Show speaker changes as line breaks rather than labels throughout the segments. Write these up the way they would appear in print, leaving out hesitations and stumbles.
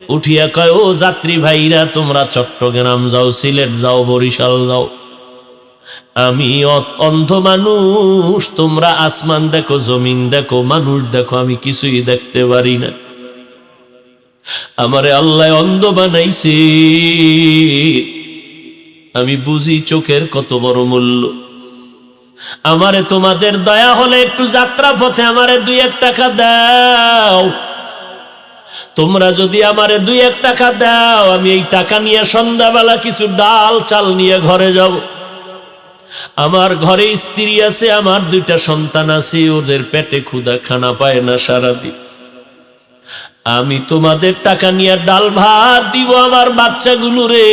উঠিয়া কয়, ও যাত্রী ভাইরা, তোমরা চট্টগ্রাম যাও, সিলেট যাও, বরিশাল যাও, আমি অন্ধ মানুষ, তোমরা আসমান দেখো, জমিন দেখো, মানুষ দেখো, আমি কিছুই দেখতে পারি না। আমারে আল্লাহ অন্ধ বানাইছে, আমি বুঝি চোখের কত বড় মূল্য। আমারে তোমাদের দয়া হলে একটু যাত্রা পথে আমারে 2-1 টাকা দাও। তোমরা যদি আমারে 2-1 টাকা দাও, আমি এই টাকা নিয়ে সন্ধ্যাবেলা কিছু ডাল চাল নিয়ে ঘরে যাব। আমার ঘরে স্ত্রী আছে, আমার 2টা সন্তান আছে, ওদের পেটে ক্ষুধা, খানা পায় না সারাদিন। আমি তোমাদের টাকা নিয়ে ডাল ভাত দিব আমার বাচ্চাগুলো রে।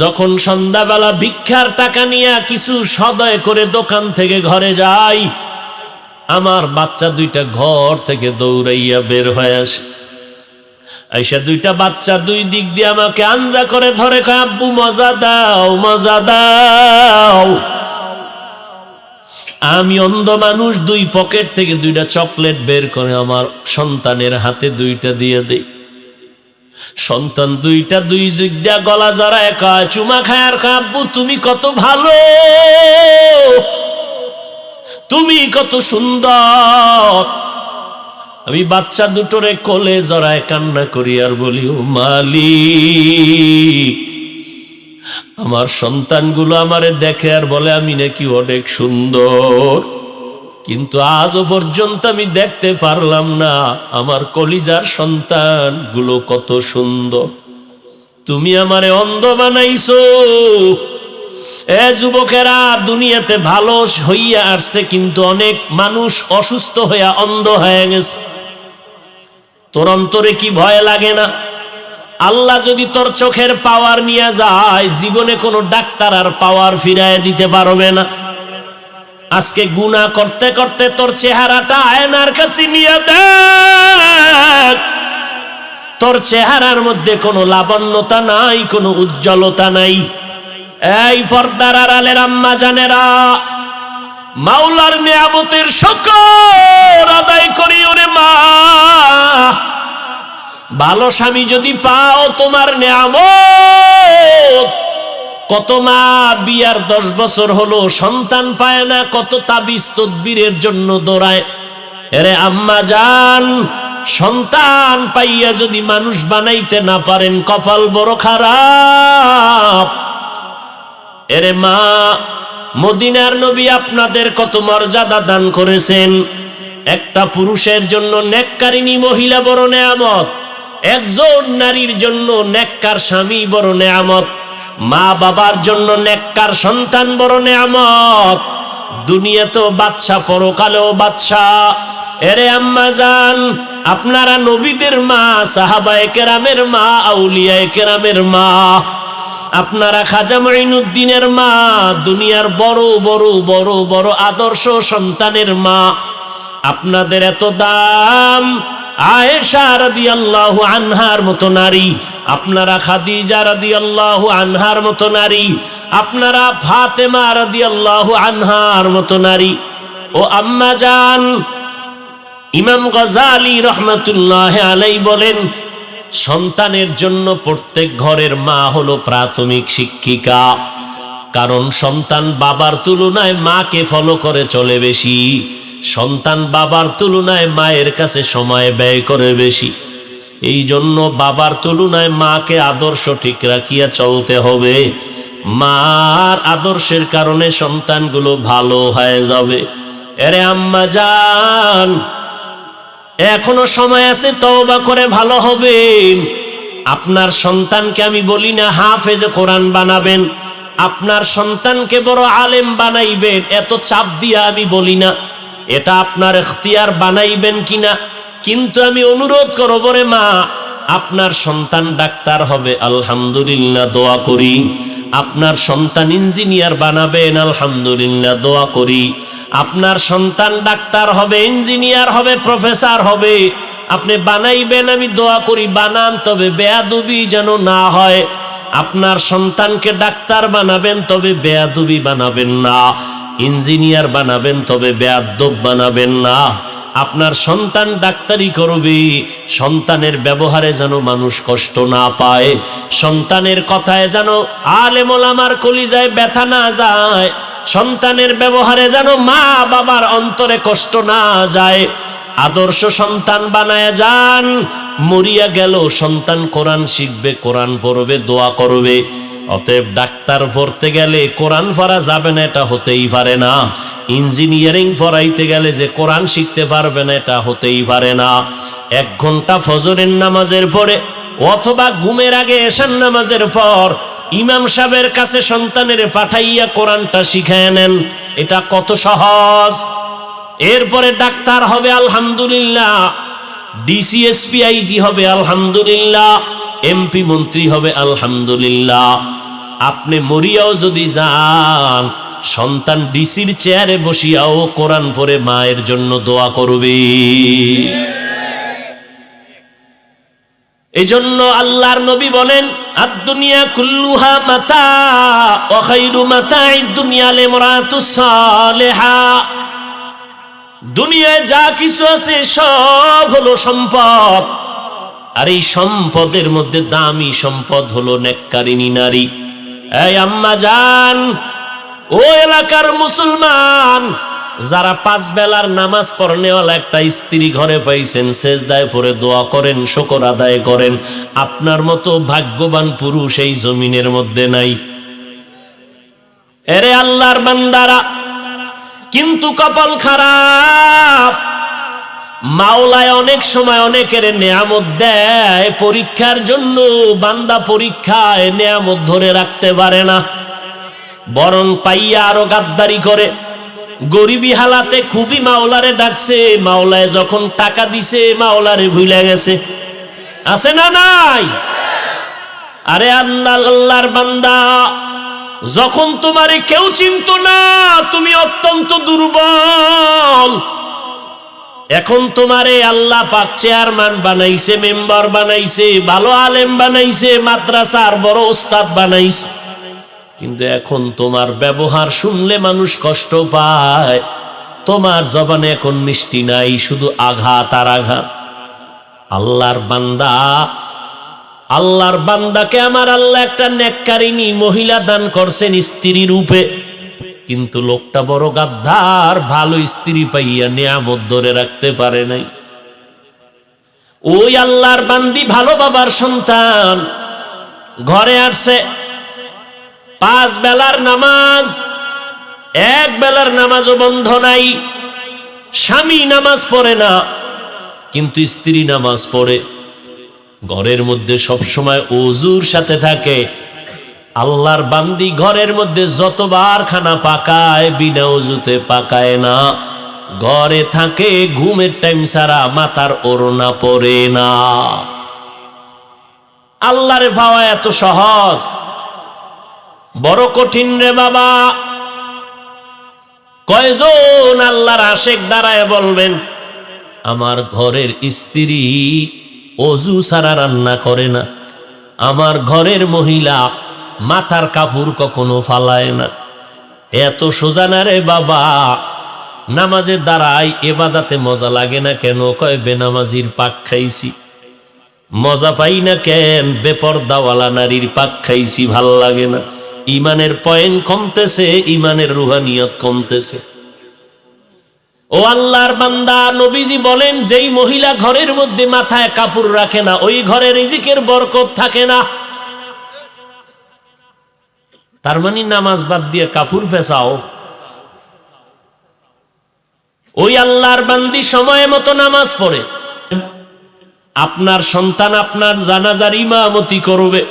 যখন সন্ধ্যাবেলা ভিক্ষার টাকা নিয়ে কিছু সদয় করে দোকান থেকে ঘরে যাই, আমার বাচ্চা 2টা ঘর থেকে দৌড়াইয়া বের হয়ে আসে। আইসা 2টা বাচ্চা 2 দিক দিয়ে আমাকে আঞ্জা করে ধরে, কয়, আব্বু মজা দাও, মজা দাও। আমি অন্ধ মানুষ, 2 পকেট থেকে 2টা চকলেট বের করে আমার সন্তানের হাতে 2টা দিয়ে দেই। সন্তান 2টা 2 দিক দিয়া গলা জড়ায় কয়, চুমা খায় আর কয়, আব্বু তুমি কত ভালো, তুমি কত সুন্দর। আমি বাচ্চা 2টোরে কোলে জড়ায় কান্না করি আর বলি, ও মালিক, আমার সন্তানগুলো আমারে দেখে আর বলে আমি নাকি অনেক সুন্দর, কিন্তু আজও পর্যন্ত আমি দেখতে পারলাম না আমার কলিজার সন্তানগুলো কত সুন্দর। তুমি আমারে অন্ধ বানাইছো। এ যুবকেরা, দুনিয়াতে ভালো হইয়া আসছে, কিন্তু অনেক মানুষ অসুস্থ হইয়া অন্ধ হয়ে গেছে। তোর অন্তরে কি ভয় লাগে না? আল্লাহ যদি তোর চোখের পাওয়ার নিয়ে যায়, জীবনে কোনো ডাক্তার আর পাওয়ার ফিরায় দিতে পারবে না। আজকে গুনাহ করতে করতে তোর চেহারাটা আয়নার কাছে নিয়ে দেখ, তোর চেহারার মধ্যে কোনো লাবণ্যতা নাই, কোনো উজ্জ্বলতা নাই। এই পর্দার আড়ালের আম্মা জানেরা, মাওলার নিয়ামতের শুকর আদায় করি ওরে মা। ভালো স্বামী যদি পাও, তোমার নিয়ামত। কত মা বিয়ার 10 বছর হলো সন্তান পায় না, কত তাবিজ তদবিরের জন্য দৌড়ায়। এরে আম্মা জান, সন্তান পাইয়া যদি মানুষ বানাইতে না পারেন, কপাল বড় খারাপ। এরে মা, মদিনার নবী আপনাদের কত মর্যাদা দান করেছেন। একটা পুরুষের জন্য নেককারিনী মহিলা বড় নেয়ামত, একজন নারীর জন্য নেককার স্বামী বড় নেয়ামত, মা বাবার জন্য নেককার সন্তান বড় নেয়ামত। দুনিয়াতেও বাদশা, পরকালেও বাদশা। এরে আম্মা জান, আপনারা নবীদের মা, সাহাবায়ে কেরামের মা, আউলিয়ায়ে কেরামের মা, আপনারা খাজা মুঈনুদ্দিনের মা, দুনিয়ার বড় বড় বড় বড় আদর্শ সন্তানের মা। আপনাদের এত দাম। আয়েশা রাদিয়াল্লাহু আনহার মতো নারী, আপনারা খাদিজা রাদিয়াল্লাহু আনহার মতো নারী, আপনারা ফাতেমা রাদিয়াল্লাহু আনহার মতো নারী। ও আম্মা জান, ইমাম গজালি রহমাতুল্লাহি আলাইহি বলেন, সন্তানের জন্য প্রত্যেক ঘরের মা হলো প্রাথমিক শিক্ষিকা। কারণ সন্তান বাবার তুলনায় মাকে ফলো করে চলে বেশি। সন্তান বাবার তুলনায় মায়ের কাছে সময় ব্যয় করে বেশি। এই জন্য বাবার তুলনায় মাকে আদর্শ ঠিক রাখিয়া চলতে হবে। মার আদর্শের কারণে সন্তানগুলো ভালো হয়ে যাবে। এরে আম্মা জান, এখনো সময় আছে, তওবা করে ভালো হবেন। আপনার সন্তানকে আমি বলি না হাফেজে কোরআন বানাবেন, আপনার সন্তানকে বড় আলেম বানাইবেন, এত চাপ দিয়া আমি বলি না। এটা আপনার ইখতিয়ার, বানাইবেন কিনা। কিন্তু আমি অনুরোধ করব রে মা, আপনার সন্তান ডাক্তার হবে, আলহামদুলিল্লাহ, দোয়া করি। আপনার সন্তান ইঞ্জিনিয়ার বানাবেন, আলহামদুলিল্লাহ, দোয়া করি। আপনার সন্তান ডাক্তার হবে, ইঞ্জিনিয়ার হবে, প্রফেসর হবে, আপনি বানাইবেন, আমি দোয়া করি। বানান, তবে বেয়াদবি যেন না হয়। আপনার সন্তানকে ডাক্তার বানাবেন, তবে বেয়াদবি বানাবেন না। ইঞ্জিনিয়ার বানাবেন, তবে বেয়াদব বানাবেন না। আপনার সন্তান ডাক্তারি করবে, সন্তানের ব্যবহারে যেন মানুষ কষ্ট না পায়, সন্তানের কথায় যেন আলেম ওলামার কলিজায় ব্যথা না যায়, সন্তানের ব্যবহারে যেন মা বাবার অন্তরে কষ্ট না যায়। আদর্শ সন্তান বানায় যান। মরিয়া গেল সন্তান কোরআন শিখবে, কোরআন পড়বে, দোয়া করবে। অতএব ডাক্তার পড়তে গেলে কোরআন পড়া যাবে না, এটা হতেই পারে না। ইঞ্জিনিয়ারিং পড়াইতে গেলে যে কোরআন শিখতে পারবে না, এটা হতেই পারে না। 1 ঘন্টা ফজরের নামাজের পরে অথবা ঘুমের আগে এশার নামাজের পর ইমাম সাহেবের কাছে সন্তানের পাঠাইয়া কোরআনটা শিখায় নেন, এটা কত সহজ। এরপরে ডাক্তার হবে আলহামদুলিল্লাহ, ডিসিএসপি আইজি হবে আলহামদুলিল্লাহ, এমপি মন্ত্রী হবে আলহামদুলিল্লাহ। আপনি মরিয়াও যদি যান, সন্তান ডিসির চেয়ারে বসিয়াও কোরআন পড়ে মায়ের জন্য দোয়া করবে। এজন্য আল্লাহর নবী বলেন, আদ-দুনিয়া কুল্লুহা মাতা ওয়া খায়রু মাতা'id দুনিয়া লিমরাতুস সালিহা। দুনিয়ায় যা কিছু আছে সব হলো সম্পদ, আর এই সম্পদের মধ্যে দামি সম্পদ হলো নেককারিনী নারী। এই আম্মা জান, ও এলাকার মুসলমান, যারা 5 বেলার নামাজ পড়নেওয়ালা একটা স্ত্রী ঘরে পাইছেন, সেজদায় পড়ে দোয়া করেন, শুকর আদায় করেন, আপনার মতো ভাগ্যবান পুরুষ এই জমিনের মধ্যে নাই। এরে আল্লাহর বান্দারা, কিন্তু কপাল খারাপ, মাওলায় অনেক সময় অনেকের নেয়ামত দেয় পরীক্ষার জন্য। বান্দা পরীক্ষায় নেয়ামত ধরে রাখতে পারে না, বরং পাইয়া আরো গাদ্দারি করে। গরিবী হালাতে খুবই মাওলারে ডাকছে, মাওলায় যখন টাকা দিছে মাওলারে ভুলে গেছে। আছে না নাই? আরে আল্লাহর বান্দা, যখন তোমারে কেউ চিনত না, তুমি অত্যন্ত দুর্বল, এখন তোমারে আল্লাহ পাক চেয়ারম্যান বানাইছে, মেম্বার বানাইছে, ভালো আলেম বানাইছে, মাদ্রাসার বড় ওস্তাদ বানাইছে, কিন্তু এখন তোমার ব্যবহার শুনলে মানুষ কষ্ট পায়। তোমার জবানে এখন মিষ্টি নাই, শুধু আঘাত আর আঘাত। আল্লাহর বান্দাকে আমার আল্লাহ একটা নেককারিনী মহিলা দান করছেন স্ত্রী রূপে, কিন্তু লোকটা বড় গাদ্দার, ভালো স্ত্রী পাইয়া নিয়ামত ধরে রাখতে পারে নাই। ওই আল্লাহর বান্দি ভালো বাবার সন্তান, ঘরে আসছে 5 বেলার নামাজ, 1 বেলার নামাজও বন্ধ নাই। স্বামী নামাজ পড়ে না, কিন্তু স্ত্রী নামাজ পড়ে, ঘরের মধ্যে সব সময় ওযুর সাথে থাকে। আল্লাহর বান্দি ঘরের মধ্যে যতবার খানা পাকায়, বিনা ওযুতে পাকায় না। ঘরে থাকে, ঘুমের টাইম ছাড়া মাথার ওড়না পরে না। আল্লাহরে পাওয়া এত সহজ? বড় কঠিন রে বাবা। কয়জন আল্লাহর আশেক দাঁড়ায় বলবেন, আমার ঘরের স্ত্রী ওযু ছাড়া রান্না করে না, আমার ঘরের মহিলা মাথার কাপড় কখনো ফালায় না। এত সোজা না রে বাবা। নামাজে দাঁড়াই, এবাদাতে মজা লাগে না কেন? কয় বেনামাজির পাক খাইছি। মজা পাই না কেন? বেপরদাওয়ালা নারীর পাক খাইছি, ভাল লাগে না। ইমানের পয়েন্ট কমতেছে, ইমানের রুহানিয়ত কমতেছে। ও আল্লাহর বান্দা, নবীজি বলেন, যেই মহিলা ঘরের মধ্যে মাথায় কাপড় রাখে না, ওই ঘরে রিজিকের বরকত থাকে না। তার মানে নামাজ বাদ দিয়ে কাপড় পেছাও। ওই আল্লাহর বান্দি সময় মতো নামাজ পড়ে। আপনার সন্তান আপনার জানাজার ইমামতি করবে,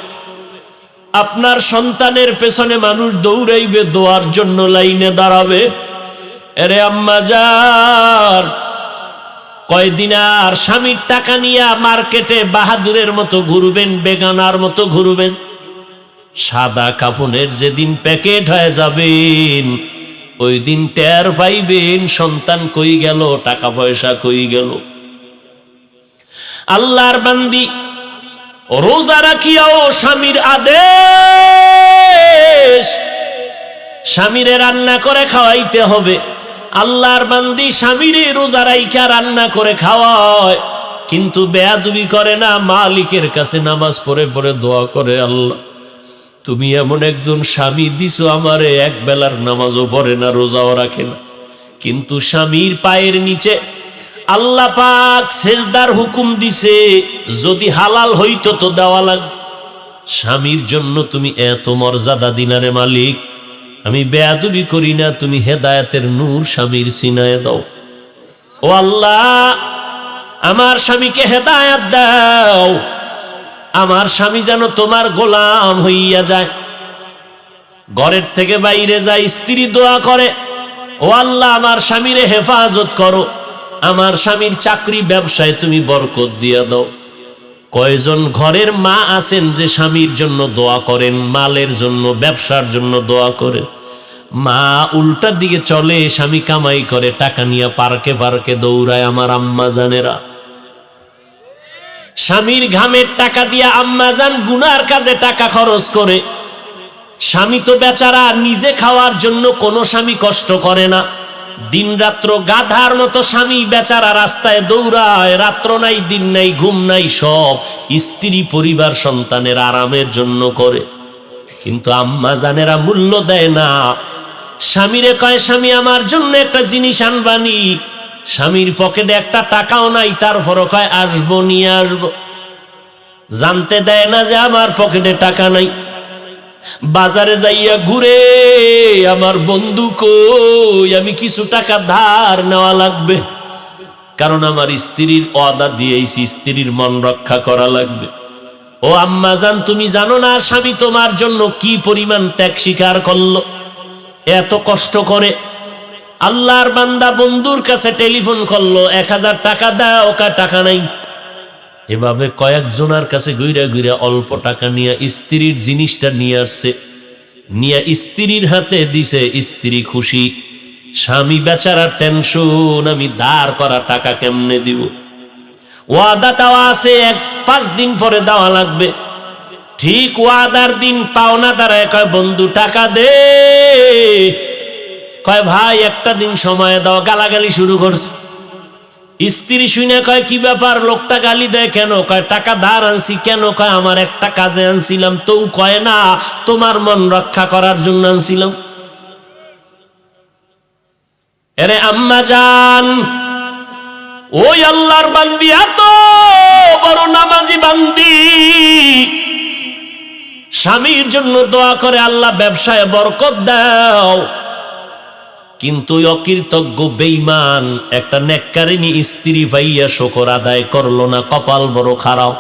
আপনার সন্তানের পেছনে মানুষ দৌড়াইবে, দোয়ার জন্য লাইনে দাঁড়াবে। এরে আম্মা জান, কয়দিন আর স্বামীর টাকা নিয়ে মার্কেটে বাহাদুরের মতো ঘুরবেন, বেগানার মতো ঘুরবেন? সাদা কাফনের যেদিন প্যাকেট হয়ে যাবেন, ওই দিন টের পাইবেন সন্তান কই গেল, টাকা পয়সা কই গেল। আল্লাহর বান্দি, রোজা রাখিয়াও স্বামীর আদেশ, স্বামীরে রান্না করে খাওয়াইতে হবে। আল্লাহর বান্দি স্বামীরে রোজা রাইখা রান্না করে খাওয়ায়, কিন্তু বেয়াদবি করে না, মালিকের কাছে নামাজ পড়ে পড়ে দোয়া করে, আল্লাহ তুমি এমন একজন স্বামী দিছো আমারে, এক বেলার নামাজও পড়ে না, রোজাও রাখে না, কিন্তু স্বামীর পায়ের নিচে আল্লাহ পাক সেজদার হুকুম দিছে, যদি হালাল হইতো তো দেওয়া লাগবে। স্বামীর জন্য তুমি এত মর্যাদা দিনারে মালিক, আমি বেয়াদবি করি না, তুমি হেদায়েতের নূর স্বামীর সিনায় দাও। ও আল্লাহ, আমার স্বামীকে হেদায়েত দাও, আমার স্বামী যেন তোমার গোলাম হইয়া যায়। ঘরের থেকে বাইরে যায়, স্ত্রী দোয়া করে, ও আল্লাহ আমার স্বামীরে হেফাজত করো, আমার স্বামীর চাকরি ব্যবসায় তুমি বরকত দিয়া দাও। কয়জন ঘরের মা আছেন যে স্বামীর জন্য দোয়া করেন, মালের জন্য, ব্যবসার জন্য দোয়া করে? মা উল্টার দিকে চলে, স্বামী কামাই করে, টাকা নিয়ে পার্কে পার্কে দৌড়ায়। আমার আম্মা জানেরা, স্বামীর ঘামের টাকা দিয়ে আম্মা জান গুনার কাজে টাকা খরচ করে। স্বামী তো বেচারা নিজে খাওয়ার জন্য কোনো স্বামী কষ্ট করে না, দিন রাত্র গাধার মতো স্বামী বেচারা রাস্তায় দৌড়ায়, রাত্র নাই দিন নাই ঘুম নাই, সব স্ত্রী পরিবার সন্তানের আরামের জন্য করে। কিন্তু আম্মা জানেরা মূল্য দেয় না। স্বামীরে কয়, স্বামী আমার জন্য একটা জিনিস আনবানি, স্বামীর পকেটে একটা টাকাও নাই, তারপরও কয় আসবো, নিয়ে আসবো। জানতে দেয় না যে আমার পকেটে টাকা নাই। বাজারে যাইয়া ঘুরে, আমার বন্ধু কই, আমি কিছু টাকা ধার নেওয়া লাগবে, কারণ আমার স্ত্রীর ওয়াদা দিয়েছি, স্ত্রীর মন রক্ষা করা লাগবে। ও আম্মা জান, তুমি জানো না স্বামী তোমার জন্য কি পরিমাণ ত্যাগ স্বীকার করলো, এত কষ্ট করে। আল্লাহর বান্দা বন্ধুর কাছে টেলিফোন করলো, 1000 টাকা দাও, টাকা নাই। এভাবে কয়েকজনের কাছে ঘুরে ঘুরে অল্প টাকা নিয়ে স্ত্রীর জিনিসটা নিয়ে আসছে, নিয়ে স্ত্রীর হাতে দিছে। স্ত্রী খুশি, স্বামী বেচারা টেনশন, আমি ধার করা টাকা কেমনে দিব। ওয়াদা দেওয়া আছে 5 দিন পরে দেওয়া লাগবে। ঠিক ওয়াদার দিন পাওনা দাঁড়ায়, কয় বন্ধু টাকা দে। কয় ভাই একটা দিন সময় দাও, গালাগালি শুরু করছে। স্ত্রী শুনে কয় কি ব্যাপার, লোকটা গালি দেয় কেন? কয় টাকা ধার আনছি। কেন? কয় আমার একটা কাজে আনছিলাম। তো কয় না, তোমার মন রক্ষা করার জন্য আনছিলাম। এরে আম্মা জান, ওই আল্লাহর বান্দি, এত বড় নামাজি বান্দি, স্বামীর জন্য দোয়া করে, আল্লাহ ব্যবসায় বরকত দাও। কিন্তু অকৃতজ্ঞ বেঈমান একটা নেককারিনী স্ত্রী পাইয়া শুকর আদায় করলো না, কপাল বড় খারাপ।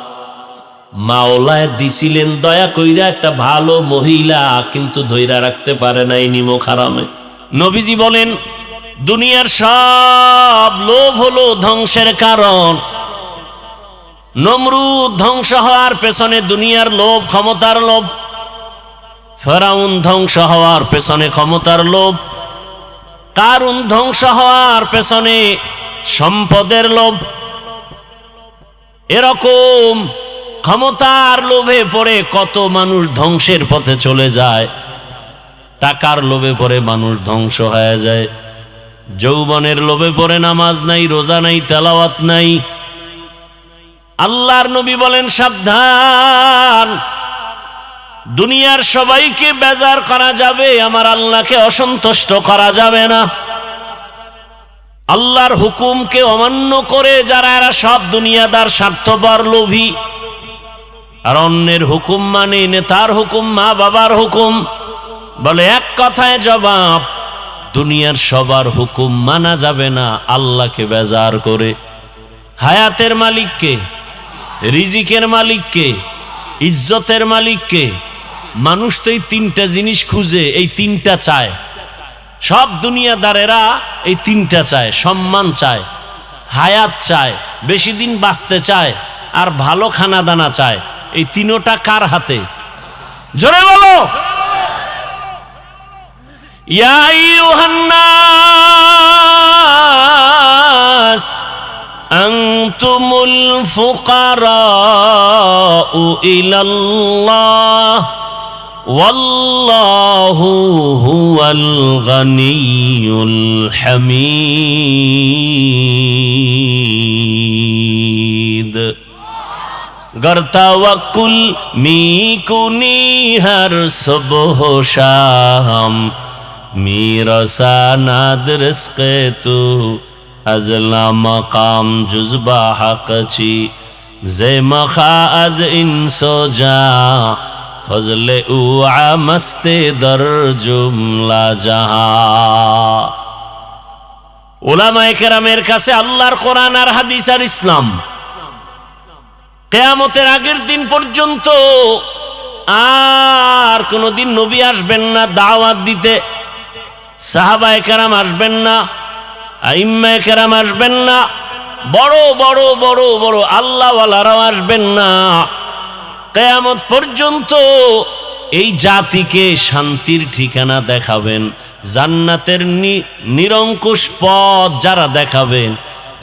মাওলায় দিছিলেন দয়া কইরা একটা ভালো মহিলা, কিন্তু ধইরা রাখতে পারে নাই নিমক হারামে। নবীজি বলেন, দুনিয়ার সব লোভ হলো ধ্বংসের কারণ। নমরুদ ধ্বংস হওয়ার পেছনে দুনিয়ার লোভ, ক্ষমতার লোভ। ফেরাউন ধ্বংস হওয়ার পেছনে ক্ষমতার লোভ। কারুন ধ্বংস হওয়ার পেছনে সম্পদের লোভ। এরকম ক্ষমতার লোভে পড়ে কত মানুষ ধ্বংসের পথে চলে যায়। টাকার লোভে পড়ে মানুষ ধ্বংস হয়ে যায়। যৌবনের লোভে পড়ে নামাজ নাই, রোজা নাই, তেলাওয়াত নাই। আল্লাহর নবী বলেন, সাবধান, দুনিয়ার সবাইকে বেজার করা যাবে, আমার আল্লাহকে অসন্তুষ্ট করা যাবে না। আল্লাহর হুকুমকে অমান্য করে যারা, এরা সব দুনিয়াদার, স্বার্থপর, লোভী। আর অন্যের হুকুম মানে, নেতার হুকুম, মা বাবার হুকুম। বলে এক কথায় জবাব, দুনিয়ার সবার হুকুম মানা যাবে না আল্লাহকে বেজার করে। হায়াতের মালিককে, রিজিকের মালিককে, ইজ্জতের মালিককে। মানুষ তো এই 3টা জিনিস খুঁজে, এই 3টা চায়। সব দুনিয়াদারেরা এই 3টা চায়। সম্মান চায়, হায়াত চায়, বেশি দিন বাঁচতে চায়, আর ভালো খানা দানা চায়। এই 3টা কার হাতে? জোরে বলো। ইয়া আইয়ুহান নাস আনতুমুল ফুকারাউ ইলাল্লাহ ওয়াল্লাহু হুয়াল গানিয়ুল হামিদ। गर तवक्कुल मी कुनी हर सुबह शाम, मेरा सानाद रिज़्क़े तू अज़ला मकाम जुज़बा हक़ची, ज़े मखा अज़ इंसो जा फज़ले उआ मस्ते दर जुमला जहा। उलामाए केरामेर काছে আল্লাহর কোরআন আর হাদিস আর ইসলাম কিয়ামতের আগের দিন পর্যন্ত আর কোনদিন নবী আসবেন না দাওয়াত দিতে, সাহাবায়ে কেরাম আসবেন না, আইম্মায়ে কেরাম আসবেন না, বড় বড় বড় বড় আল্লাহওয়ালারাও আসবেন না। কিয়ামত পর্যন্ত এই জাতিকে শান্তির ঠিকানা দেখাবেন, জান্নাতের নিরঙ্কুশ পথ যারা দেখাবেন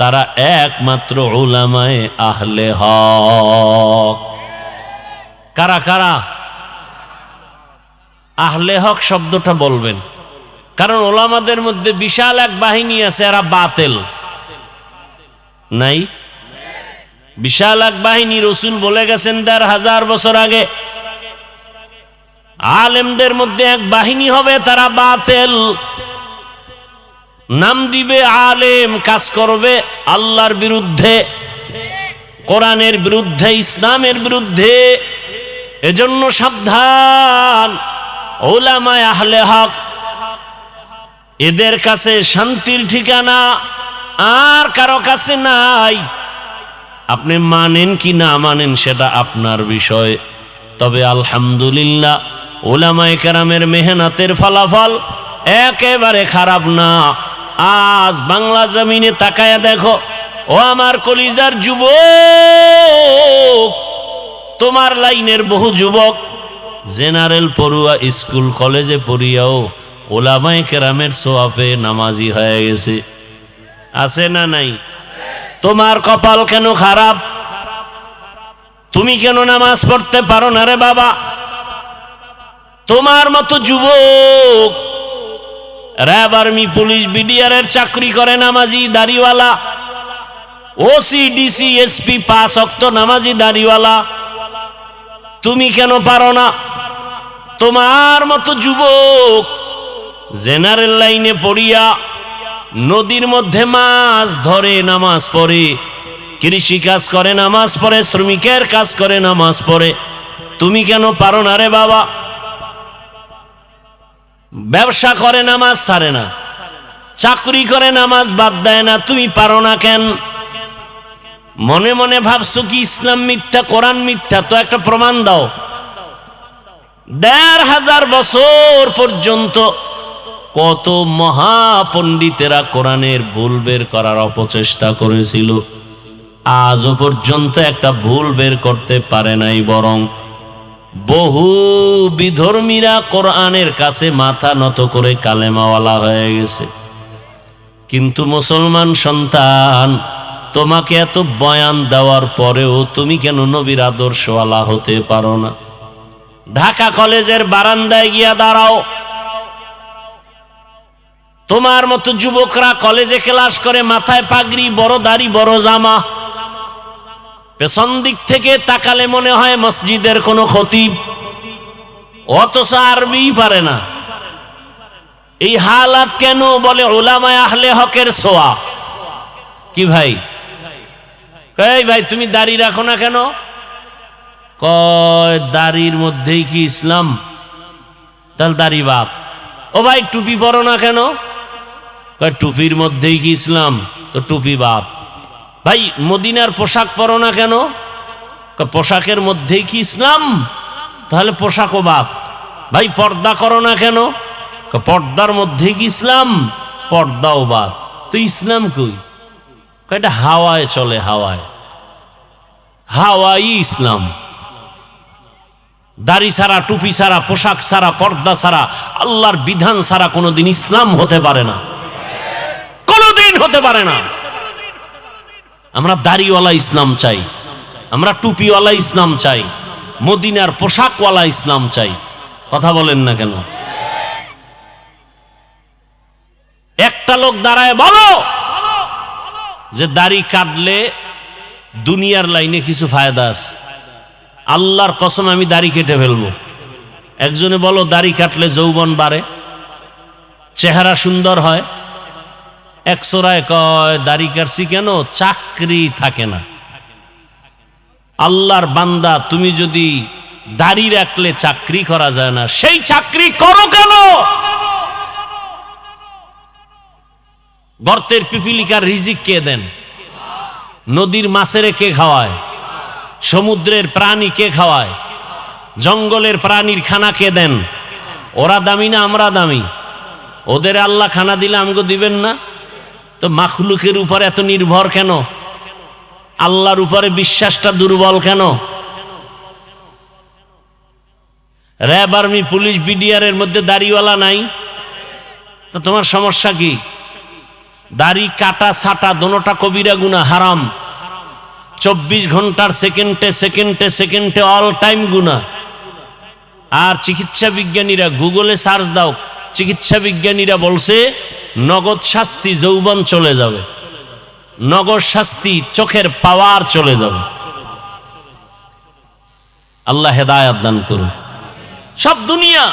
তারা একমাত্র উলামায়ে আহলে হক। কারা কারা? আহলে হক শব্দটা বলবেন, কারণ ওলামাদের মধ্যে বিশাল এক বাহিনী আছে, এরা বাতিল নাই। বিশাল এক বাহিনী, রসুল বলে গেছেন ১৫০০ বছর আগে, আলেমদের মধ্যে এক বাহিনী হবে তারা বাতিল। নাম দিবে আলেম, কাজ করবে আল্লাহর বিরুদ্ধে, কোরআনের বিরুদ্ধে, ইসলামের বিরুদ্ধে। এজন্য সাবধান, উলামায়ে আহলে হক, এদের কাছে শান্তির ঠিকানা আর কারো কাছে নাই। আপনি মানেন কি না মানেন সেটা আপনার বিষয়, তবে আলহামদুলিল্লাহ উলামায়ে কেরামের মেহনতের ফলাফল একেবারে খারাপ না। আজ বাংলা জমিনে তাকায়া দেখো, ও আমার কলিজার যুবক, তোমার লাইনের বহু যুবক জেনারেল পড়ুয়া, স্কুল কলেজে পড়িয়াও উলামায়ে কেরামের সোয়াবে নামাজি হয়ে গেছে। আছে না নাই? তোমার কপাল কেন খারাপ? তুমি কেন নামাজ পড়তে পারো না রে বাবা? তোমার মতো যুবক র্যাব, আর্মি, পুলিশ, বিডিআরের চাকরি করে নামাজি দাড়িওয়ালা, ওসি, ডিসি, এসপি, ৫ ওয়াক্ত নামাজি দাড়িওয়ালা, তুমি কেন পারো না? তোমার মতো যুবক জেনারেল লাইনে পড়িয়া নদীর মধ্যে মাছ ধরে নামাজ পড়ে, কৃষি কাজ করে নামাজ পড়ে, শ্রমিকের কাজ করে নামাজ পড়ে, তুমি কেন পারো না রে বাবা? ব্যবসা করে নামাজ ছাড়ে না, চাকরি করে নামাজ বাদ দেয় না, তুমি পারো না কেন? মনে মনে ভাবছো কি ইসলাম মিথ্যা, কোরআন মিথ্যা? তো একটা প্রমাণ দাও। ১৫০০ বছর পর্যন্ত কত মহাপণ্ডিতেরা কোরআনের ভুল বের করার অপচেষ্টা করেছিল, আজও পর্যন্ত একটা ভুল বের করতে পারে নাই। বরং বহু বিধর্মীরা কোরআনের কাছে মাথা নত করে কালেমাওয়ালা হয়ে গেছে। কিন্তু মুসলমান সন্তান, তোমাকে এত বয়ান দেওয়ার পরেও তুমি কেন নবীর আদর্শওয়ালা হতে পারো না? ঢাকা কলেজের বারান্দায় গিয়া দাঁড়াও, তোমার মতো যুবকরা কলেজে ক্লাস করে, মাথায় পাগড়ি, বড় দাড়ি, বড় জামা, পেছন দিক থেকে তাকালে মনে হয় মসজিদের কোনো খতিব, অথচ আরবি পারে না। এই হালাত কেন? বলে উলামায়ে আহলে হকের ছোঁয়া। কি ভাই, কই ভাই তুমি দাড়ি রাখো না কেন? কয় দাড়ির মধ্যেই কি ইসলাম? তাহলে দাড়ি বাপ। ও ভাই টুপি পরো না কেন? কয় টুপির মধ্যেই কি ইসলাম? তো টুপি বাপ। ভাই মদিনার পোশাক পরো না কেন? পোশাকের মধ্যেই কি ইসলাম? তাহলে পোশাকও বাপ। ভাই পর্দা করো না কেন? পর্দার মধ্যেই কি ইসলাম? পর্দাও বাপ। তো ইসলাম কই? এটা হাওয়ায় চলে, হাওয়ায়, হাওয়াই ইসলাম। দাড়ি ছাড়া, টুপি ছাড়া, পোশাক ছাড়া, পর্দা ছাড়া, আল্লাহর বিধান ছাড়া কোনোদিন ইসলাম হতে পারে না, কোনোদিন হতে পারে না। আমরা দাড়িওয়ালা ইসলাম চাই, আমরা টুপিওয়ালা ইসলাম চাই, মদিনার পোশাকওয়ালা ইসলাম চাই। কথা বলেন না কেন? একটা লোক দাঁড়ায় বলো যে দাড়ি কাটলে দুনিয়ার লাইনে কিছু ফায়দা আছে। আল্লাহর কসম আমি দাড়ি কেটে ফেলবো। একজনে বলো দাড়ি কাটলে যৌবন বাড়ে, চেহারা সুন্দর হয়। একশোরায় কয় দাড়ি কাটছি কেন, চাকরি থাকে না। আল্লাহর বান্দা, তুমি যদি দাড়ি রাখলে চাকরি করা যায় না, সেই চাকরি করো কেন? গর্তের পিপিলিকার রিজিক কে দেন? নদীর মাছের কে খাওয়ায়? সমুদ্রের প্রাণী কে খাওয়ায়? জঙ্গলের প্রাণীর খানা কে দেন? ওরা দামি না আমরা দামি? ওদের আল্লাহ খানা দিলে আমগো দিবেন না? তো মাখলুকের উপর এত নির্ভর কেন? আল্লাহর উপরে বিশ্বাসটা দুর্বল কেন? র্যাব, আর্মি, পুলিশ, বিডিআর এর মধ্যে দাড়িওয়ালা নাই, তো তোমার সমস্যা কি? দাড়ি কাটা ছাটা দোনোটা কবিরা গুনাহ, হারাম। 24 ঘন্টার সেকেন্ডে সেকেন্ডে সেকেন্ডে অল টাইম গুনাহ। আর চিকিৎসা বিজ্ঞানীরা, গুগলে সার্চ দাও, চিকিৎসা বিজ্ঞানীরা বলছে নগদ শাস্তি যৌবন চলে যাবে, নগদ শাস্তি চোখের পাওয়ার চলে যাবে। আল্লাহ হেদায়েত দান করুন। সব দুনিয়া